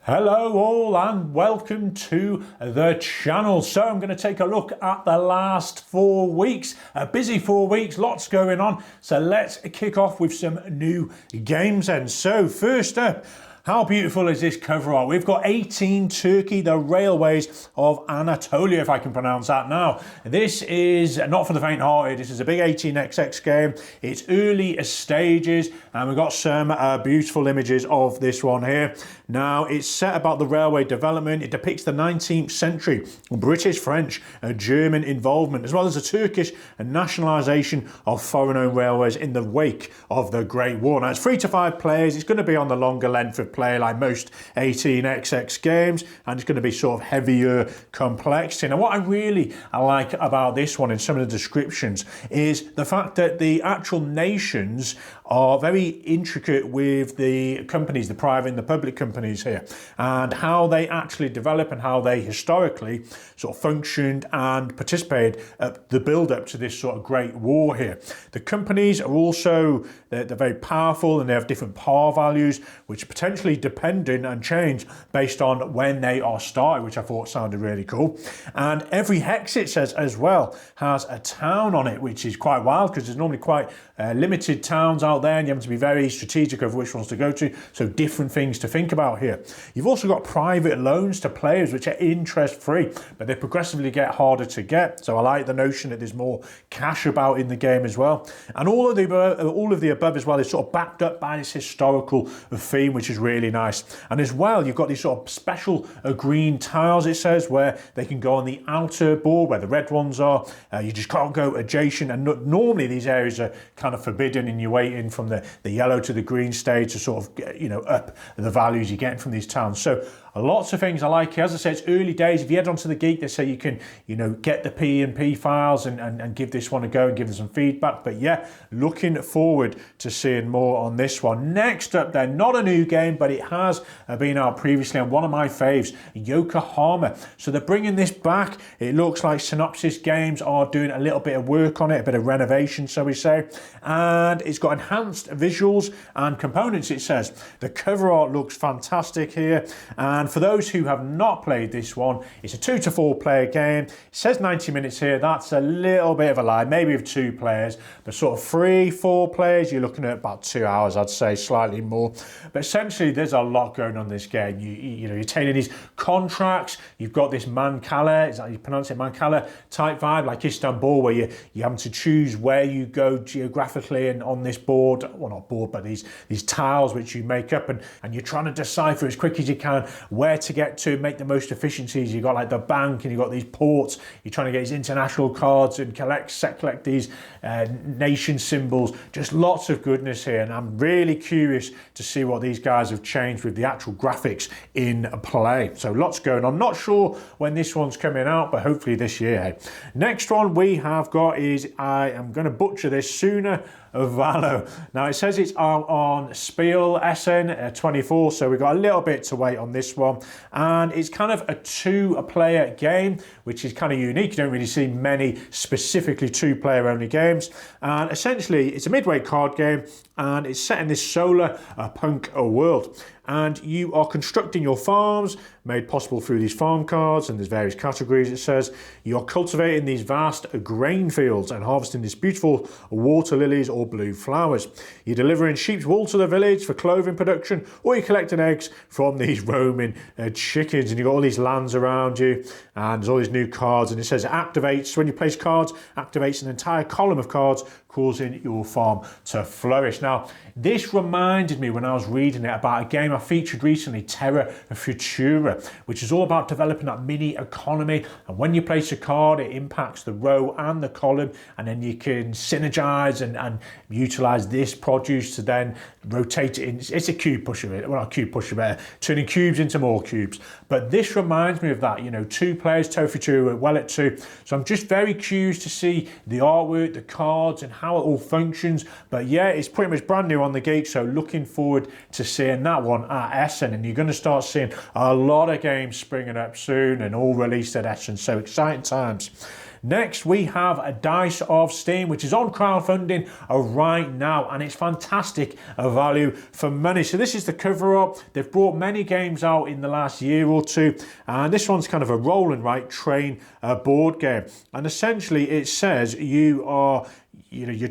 Hello all and welcome to the channel. So I'm going to take a look at the last 4 weeks. A busy 4 weeks, lots going on. So let's kick off with some new games then. So first up, how beautiful is this cover art? We've got 18 Turkey, the Railways of Anatolia, if I can pronounce that now. This is not for the faint-hearted. This is a big 18xx game. It's early stages, and we've got some beautiful images of this one here. Now, it's set about the railway development. It depicts the 19th century British, French, and German involvement, as well as the Turkish nationalisation of foreign-owned railways in the wake of the Great War. Now, it's 3 to 5 players. It's going to be on the longer length of play like most 18xx games, and it's going to be sort of heavier complexity. Now, what I really like about this one in some of the descriptions is the fact that the actual nations are very intricate with the companies, the private and the public companies here, and how they actually develop and how they historically sort of functioned and participated at the build-up to this sort of great war here. The companies are also, they're very powerful, and they have different power values, which are potentially dependent and change based on when they are started, which I thought sounded really cool. And every hex, it says as well, has a town on it, which is quite wild because there's normally quite limited towns out there, and you have to be very strategic of which ones to go to. So different things to think about here. You've also got private loans to players, which are interest-free, but they progressively get harder to get. So I like the notion that there's more cash about in the game as well. And all of the above as well is sort of backed up by this historical theme, which is really nice. And as well, you've got these sort of special green tiles, it says, where they can go on the outer board where the red ones are. You just can't go adjacent, and normally these areas are kind of forbidden, and you're waiting from the yellow to the green stage to sort of, you know, up the values you're getting from these towns. So lots of things I like here. As I say, it's early days. If you head onto the Geek, they say you can, you know, get the P&P files and give this one a go and give them some feedback. But yeah, looking forward to seeing more on this one. Next up then, not a new game, but it has been out previously, and one of my faves, Yokohama. So they're bringing this back. It looks like Synopsys Games are doing a little bit of work on it, a bit of renovation, so we say. And it's got enhanced visuals and components, it says. The cover art looks fantastic here. And for those who have not played this one, it's a 2 to 4 player game. It says 90 minutes here. That's a little bit of a lie, maybe with 2 players, but sort of 3-4 players, you're looking at about 2 hours, I'd say, slightly more. But essentially, there's a lot going on in this game. You know, you're taking these contracts. You've got this Mankala, is that how you pronounce it, Mankala type vibe, like Istanbul, where you have to choose where you go geographically and on this board, well, not board, but these tiles which you make up, and you're trying to decipher as quick as you can where to get to, make the most efficiencies. You've got like the bank, and you've got these ports. You're trying to get these international cards and collect these nation symbols. Just lots of goodness here, and I'm really curious to see what these guys have changed with the actual graphics in play. So lots going on. Not sure when this one's coming out, but hopefully this year. Next one we have got is, I am going to butcher this, Sooner Valo. Now it says it's on Spiel Essen 24, so we've got a little bit to wait on this one, and it's kind of a 2-player game, which is kind of unique. You don't really see many specifically 2-player only games, and essentially it's a midway card game, and it's set in this solar punk world, and you are constructing your farms, made possible through these farm cards, and there's various categories, it says. You're cultivating these vast grain fields and harvesting these beautiful water lilies or blue flowers. You're delivering sheep's wool to the village for clothing production, or you're collecting eggs from these roaming chickens, and you've got all these lands around you, and there's all these new cards, and it says it activates, when you place cards, activates an entire column of cards, causing your farm to flourish. Now, this reminded me when I was reading it about a game I featured recently, Terra Futura, which is all about developing that mini economy. And when you place a card, it impacts the row and the column, and then you can synergize and utilize this produce to then rotate it in. It's a cube pusher, well, not a cube pusher, but turning cubes into more cubes. But this reminds me of that, you know, 2 players, Terra Futura, well at 2. So I'm just very curious to see the artwork, the cards, and how it all functions. But yeah, it's pretty much brand new on the Geek, so looking forward to seeing that one at Essen. And you're going to start seeing a lot of games springing up soon and all released at Essen, so exciting times. Next, we have a Dice of Steam, which is on crowdfunding right now, and it's fantastic value for money. So this is the cover up. They've brought many games out in the last year or two, and this one's kind of a roll and write train board game. And essentially it says you're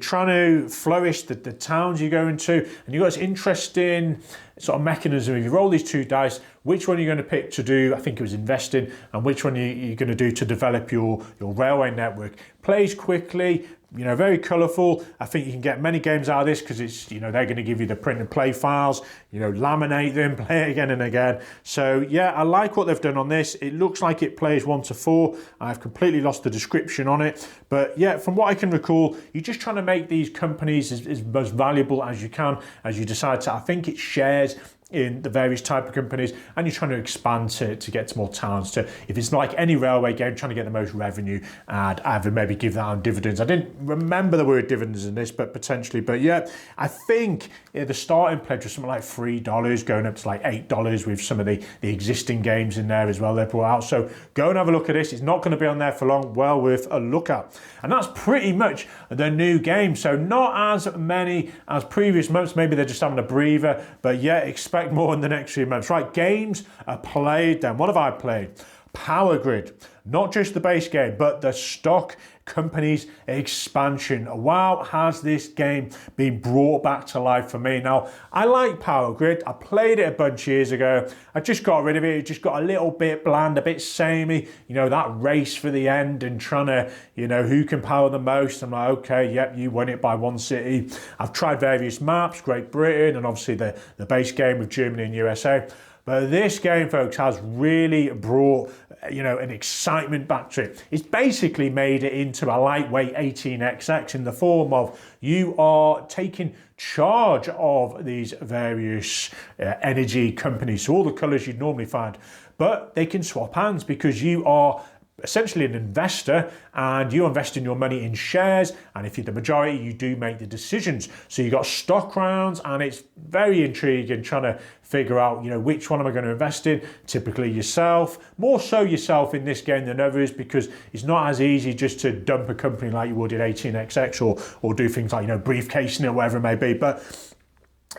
trying to flourish the towns you go into, and you've got this interesting sort of mechanism. If you roll these 2 dice, which one you're going to pick to do, I think it was investing, and which one you're going to do to develop your railway network. Plays quickly, very colourful. I think you can get many games out of this because it's, they're going to give you the print and play files, laminate them, play it again and again. So yeah, I like what they've done on this. It looks like it plays 1 to 4. I've completely lost the description on it. But yeah, from what I can recall, you're just trying to make these companies as most valuable as you can as you decide to, I think it's shares in the various type of companies, and you're trying to expand to get to more towns. To, if it's like any railway game, trying to get the most revenue and either maybe give that on dividends. I didn't remember the word dividends in this, but potentially. But yeah, I think the starting pledge was something like $3, going up to like $8 with some of the existing games in there as well they brought out. So go and have a look at this. It's not going to be on there for long. Well worth a look at. And that's pretty much the new game. So not as many as previous months. Maybe they're just having a breather, but yeah, expect more in the next few months. Right, games are played then. What have I played? Power Grid. Not just the base game, but the stock company's expansion. Wow, has this game been brought back to life for me. Now, I like Power Grid. I played it a bunch of years ago. I just got rid of it. It just got a little bit bland, a bit samey. That race for the end and trying to, who can power the most. I'm like, okay, yep, you won it by 1 city. I've tried various maps, Great Britain, and obviously the base game with Germany and USA. But this game, folks, has really brought, an excitement back to it. It's basically made it into a lightweight 18xx in the form of you are taking charge of these various energy companies. So all the colours you'd normally find, but they can swap hands because you are essentially an investor and you invest in your money in shares, and if you're the majority, you do make the decisions. So you got stock rounds, and it's very intriguing trying to figure out, which one am I going to invest in? Typically yourself, more so yourself in this game than others, because it's not as easy just to dump a company like you would in 18xx or do things like, briefcasing or whatever it may be. But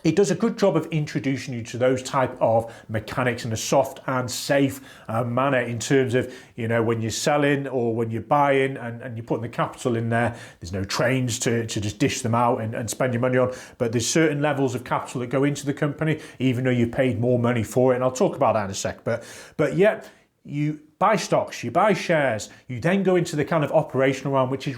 it does a good job of introducing you to those type of mechanics in a soft and safe manner in terms of, when you're selling or when you're buying and you're putting the capital in there, there's no trains to just dish them out and spend your money on. But there's certain levels of capital that go into the company, even though you paid more money for it. And I'll talk about that in a sec. But yeah, you buy stocks, you buy shares, you then go into the kind of operational realm, which is,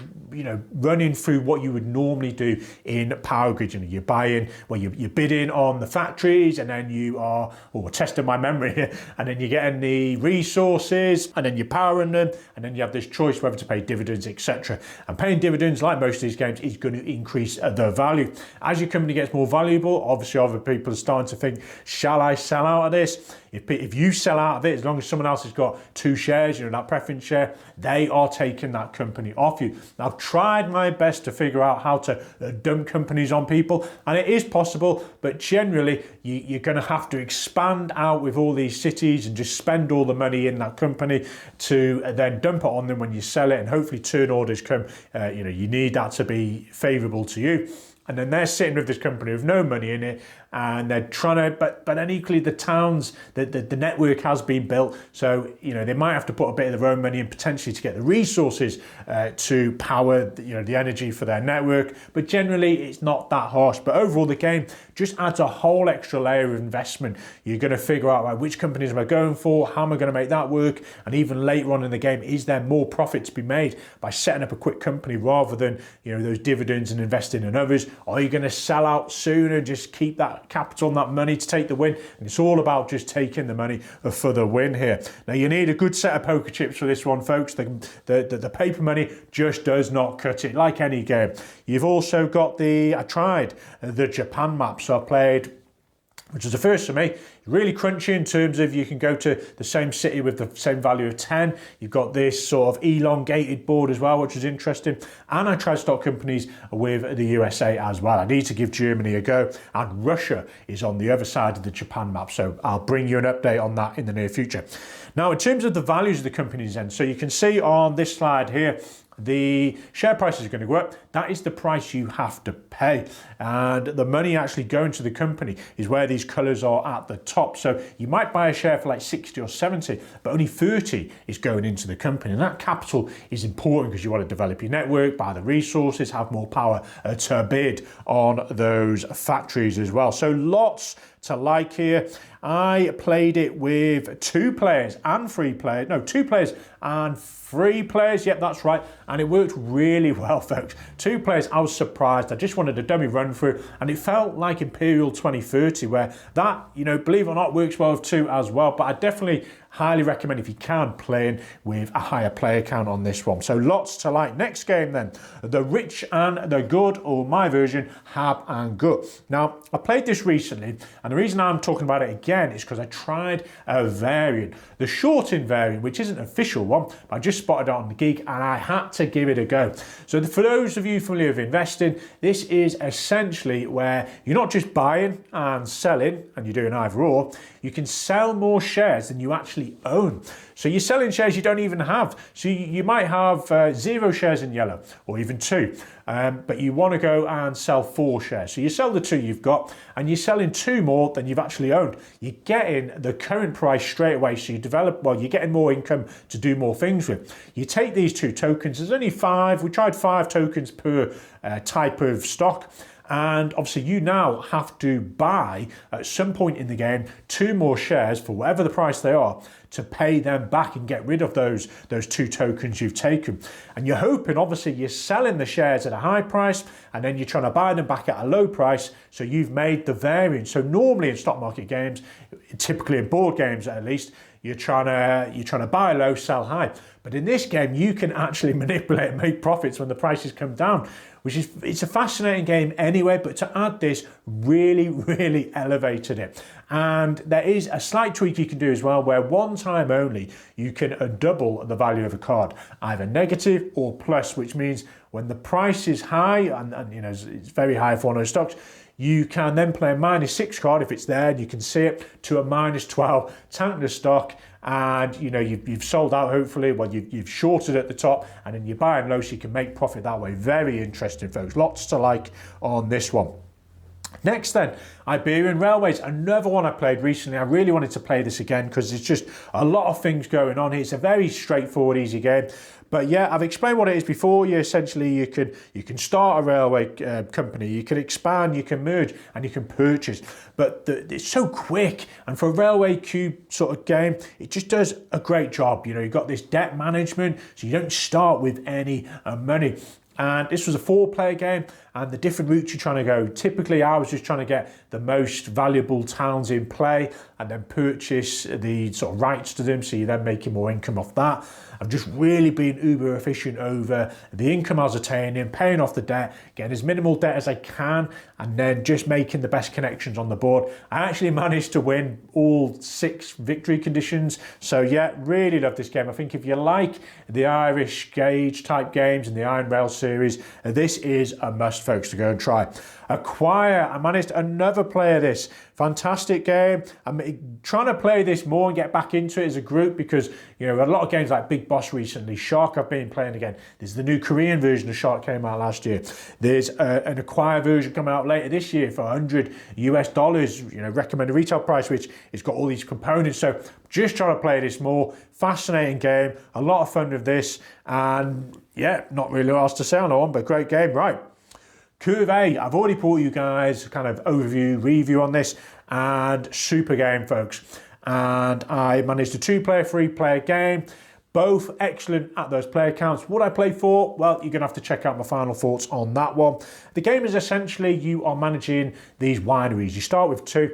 running through what you would normally do in Power Grid. You're buying, you're bidding on the factories, and then you are, testing my memory here, and then you're getting the resources, and then you're powering them, and then you have this choice whether to pay dividends, etc. And paying dividends, like most of these games, is going to increase the value. As your company gets more valuable, obviously other people are starting to think, shall I sell out of this? If you sell out of it, as long as someone else has got 2 shares, that preference share, they are taking that company off you. Now, I've tried my best to figure out how to dump companies on people, and it is possible, but generally you're going to have to expand out with all these cities and just spend all the money in that company to then dump it on them when you sell it, and hopefully turn orders come. You need that to be favourable to you. And then they're sitting with this company with no money in it, and they're trying to, but then equally the towns, the network has been built, so they might have to put a bit of their own money in potentially to get the resources to power the energy for their network. But generally it's not that harsh. But overall the game just adds a whole extra layer of investment. You're going to figure out, right, which companies am I going for, how am I going to make that work, and even later on in the game, is there more profit to be made by setting up a quick company rather than those dividends and investing in others? Are you going to sell out sooner, just keep that capital and that money to take the win? And it's all about just taking the money for the win here. Now, you need a good set of poker chips for this one, folks. The paper money just does not cut it, like any game. You've also got I tried the Japan map, so I played, which was the first for me. Really crunchy in terms of you can go to the same city with the same value of 10. You've got this sort of elongated board as well, which is interesting. And I tried stock companies with the USA as well. I need to give Germany a go. And Russia is on the other side of the Japan map. So I'll bring you an update on that in the near future. Now, in terms of the values of the companies then, so you can see on this slide here, the share prices are going to go up. That is the price you have to pay. And the money actually going to the company is where these colours are at the top. So you might buy a share for like 60 or 70, but only 30 is going into the company. And that capital is important because you want to develop your network, buy the resources, have more power to bid on those factories as well. So lots to like here. I played it with 2 players and 3 players. No, 2 players and 3 players. Yep, that's right. And it worked really well, folks. 2 players, I was surprised. I just wanted a dummy run through, and it felt like Imperial 2030, where that, you know, believe it or not, works well with 2 as well. But I definitely highly recommend, if you can, playing with a higher player count on this one. So lots to like. Next game then, The Rich and the Good, or my version, Have and Good. Now, I played this recently, and the reason I'm talking about it again is because I tried a variant, the shortened variant, which isn't an official one, but I just spotted it on the gig and I had to give it a go. So for those of you familiar with investing, this is essentially where you're not just buying and selling and you're doing either or, you can sell more shares than you actually own. So you're selling shares you don't even have. So you might have 0 shares in yellow, or even 2, but you want to go and sell 4 shares. So you sell the 2 you've got, and you're selling 2 more than you've actually owned. You're getting the current price straight away, so you're getting more income to do more things with. You take these 2 tokens, there's only 5, we tried 5 tokens per type of stock. And obviously you now have to buy at some point in the game 2 more shares for whatever the price they are to pay them back and get rid of those 2 tokens you've taken. And you're hoping, obviously, you're selling the shares at a high price and then you're trying to buy them back at a low price, so you've made the variance. So normally in stock market games, typically in board games at least, you're trying to buy low, sell high. But in this game, you can actually manipulate and make profits when the prices come down, it's a fascinating game anyway, but to add this really elevated it. And there is a slight tweak you can do as well, where one time only you can double the value of a card, either negative or plus, which means when the price is high, and you know, it's very high for one of those stocks, you can then play a -6 card if it's there and you can see it, to a -12, tank the stock, and you know you've sold out hopefully. Well, you've shorted at the top, and then you're buying low, so you can make profit that way. Very interesting, folks. Lots to like on this one. Next then, Iberian Railways, another one I played recently. I really wanted to play this again because there's just a lot of things going on here. It's a very straightforward, easy game. But yeah, I've explained what it is before. You can start a railway company, you can expand, you can merge, and you can purchase. But it's so quick, and for a railway cube sort of game, it just does a great job. You know, you've got this debt management, so you don't start with any money. And this was a 4-player game, and the different routes you're trying to go. Typically, I was just trying to get the most valuable towns in play and then purchase the sort of rights to them, so you're then making more income off that. I've just really been uber efficient over the income I was attaining, paying off the debt, getting as minimal debt as I can, and then just making the best connections on the board. I actually managed to win all 6 victory conditions. So yeah, really love this game. I think if you like the Irish Gauge type games and the Iron Rail series, this is a must, folks, to go and try. Acquire, I managed another play of this. Fantastic game. I'm trying to play this more and get back into it as a group because, you know, a lot of games like Big Boss recently, Shark I've been playing again. There's the new Korean version of Shark came out last year. There's an Acquire version coming out later this year for $100 US, you know, recommended retail price, which has got all these components. So just trying to play this more. Fascinating game, a lot of fun with this, and yeah, not really what else to say on that one, but great game, right. Curve A, I've already brought you guys kind of overview, review on this, and super game, folks. And I managed a 2-player, 3-player game, both excellent at those player counts. What I played for, well, you're gonna have to check out my final thoughts on that one. The game is essentially you are managing these wineries. You start with 2,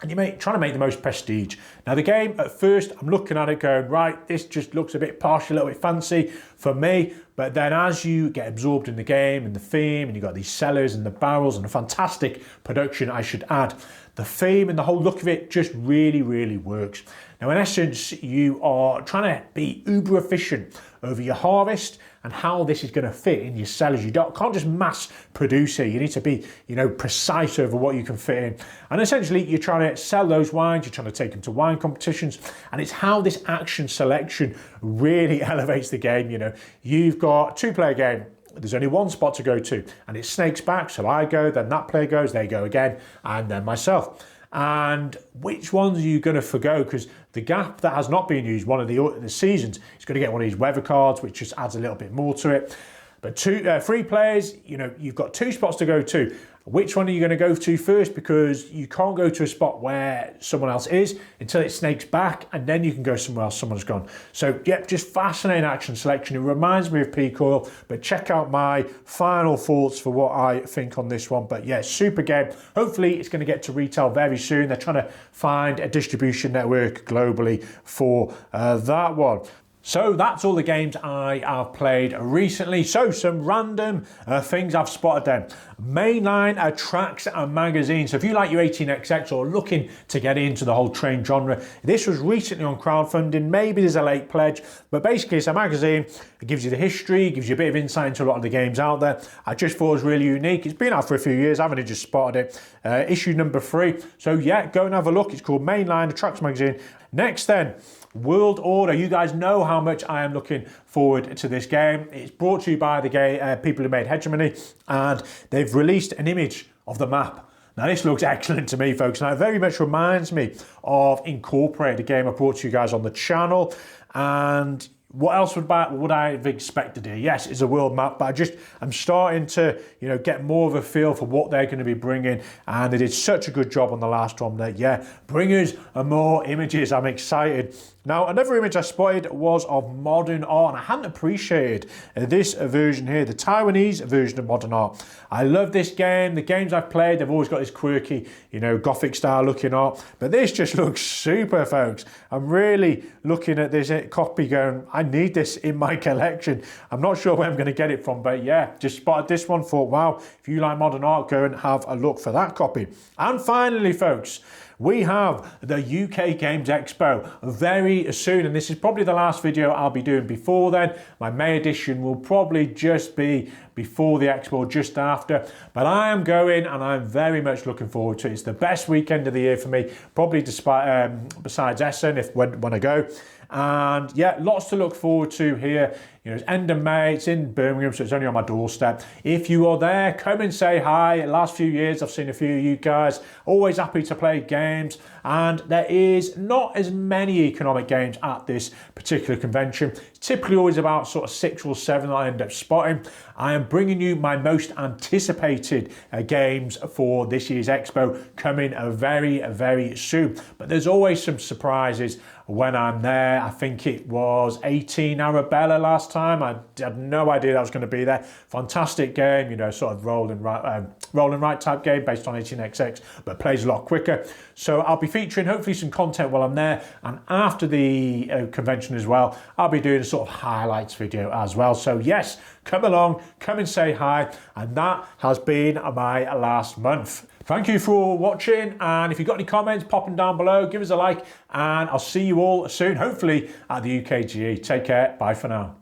and you're trying to make the most prestige. Now the game, at first, I'm looking at it going, right, this just looks a bit partial, a little bit fancy for me. But then as you get absorbed in the game and the theme, and you've got these cellars and the barrels and a fantastic production, I should add, the theme and the whole look of it just really works. Now in essence, you are trying to be uber efficient over your harvest and how this is going to fit in your cellars. You can't just mass produce it. You need to be, you know, precise over what you can fit in. And essentially, you're trying to sell those wines. You're trying to take them to wine competitions. And it's how this action selection really elevates the game. You know, you've got 2-player game. There's only one spot to go to, and it snakes back. So I go, then that player goes, they go again, and then myself. And which ones are you going to forgo? Because the gap that has not been used, one of the seasons, is going to get one of these weather cards, which just adds a little bit more to it. But 3 players, you've got 2 spots to go to. Which one are you going to go to first? Because you can't go to a spot where someone else is until it snakes back, and then you can go somewhere else someone's gone. So, yep, just fascinating action selection. It reminds me of Peak Oil, but check out my final thoughts for what I think on this one. But yeah, super game. Hopefully it's going to get to retail very soon. They're trying to find a distribution network globally for that one. So that's all the games I have played recently. So some random things I've spotted then. Mainline tracks and magazines. So if you like your 18XX or looking to get into the whole train genre, this was recently on crowdfunding. Maybe there's a late pledge, but basically it's a magazine. It gives you the history, gives you a bit of insight into a lot of the games out there. I just thought it was really unique. It's been out for a few years. I've only just spotted it. Issue number 3. So yeah, go and have a look. It's called Mainline Tracks Magazine. Next then, World Order. You guys know how much I am looking forward to this game. It's brought to you by the people who made Hegemony, and they've released an image of the map. Now this looks excellent to me, folks, and it very much reminds me of Incorporated, a game I brought to you guys on the channel. And what else would I have expected here? Yes, it's a world map, but I'm starting to, get more of a feel for what they're going to be bringing, and they did such a good job on the last one that, yeah, bring us more images. I'm excited. Now, another image I spotted was of Modern Art, and I hadn't appreciated this version here, the Taiwanese version of Modern Art. I love this game. The games I've played, they've always got this quirky, Gothic style looking art, but this just looks super, folks. I'm really looking at this copy going, I need this in my collection. I'm not sure where I'm going to get it from, but yeah, just spotted this one, thought, wow, if you like Modern Art, go and have a look for that copy. And finally, folks, we have the UK Games Expo very soon, and this is probably the last video I'll be doing before then. My May edition will probably just be before the Expo, just after, but I am going and I'm very much looking forward to it. It's the best weekend of the year for me, probably besides Essen when I go. And yeah, lots to look forward to here. It's end of May, it's in Birmingham, so it's only on my doorstep. If you are there, come and say hi. Last few years, I've seen a few of you guys. Always happy to play games. And there is not as many economic games at this particular convention. It's typically always about sort of 6 or 7 that I end up spotting. I am bringing you my most anticipated games for this year's Expo coming very, very soon. But there's always some surprises when I'm there. I think it was 18 Arabella last time. I had no idea that was going to be there. Fantastic game, sort of roll and write type game based on 18XX, but plays a lot quicker. So I'll be featuring hopefully some content while I'm there, and after the convention as well, I'll be doing a sort of highlights video as well. So yes, come along, come and say hi, and that has been my last month. Thank you for watching, and if you've got any comments, pop them down below, give us a like, and I'll see you all soon, hopefully at the UKGE. Take care, bye for now.